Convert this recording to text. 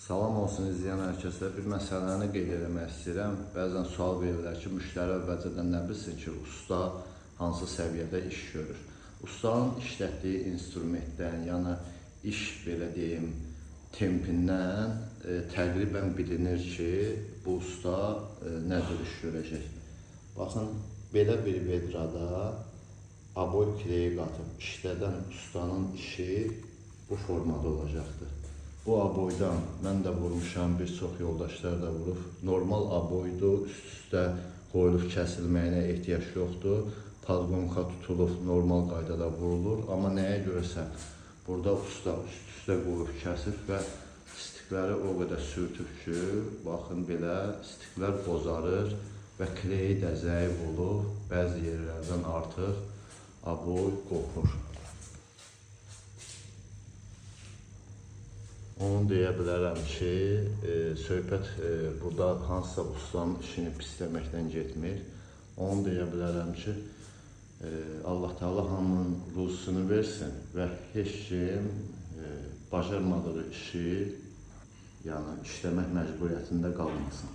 Salam olsun izləyən hər kəsə. Bir məsələni qeyd etmək istəyirəm. Bəzən sual verirlər ki, müştəri əvvəlcədən nə bilsin ki, usta hansı səviyyədə iş görür. Ustanın işlətdiyi instrumentdən, yəni iş belə deyim, tempindən təqribən bilinir ki, bu usta nə cür iş görəcək. Baxın, belə bir vedrada aboy kireyi qatıb işlədən ustanın işi bu formada olacaqdır. Bu aboydan mən də vurmuşam, bir çox yoldaşlar da vurub. Normal aboydur, üst-üstə qoyulub kəsilməyinə ehtiyac yoxdur. Podqonka tutulub, normal qaydada vurulur. Amma nəyə görəsə, burada usta üst-üstə qoyub kəsib və stikləri o qədər sürtüb ki, baxın belə stiklər bozarır və kireyi də zəif olub, bəzi yerlərdən artıq aboy qopur. Onu deyə bilərəm ki, söhbət burada hansısa ustanın işini pisləməkdən getmir. Onu deyə bilərəm ki, Allah Teala hamının ruzusunu versin və heç kim bacarmadığı işi, yəni işləmək məcburiyyətində qalmasın.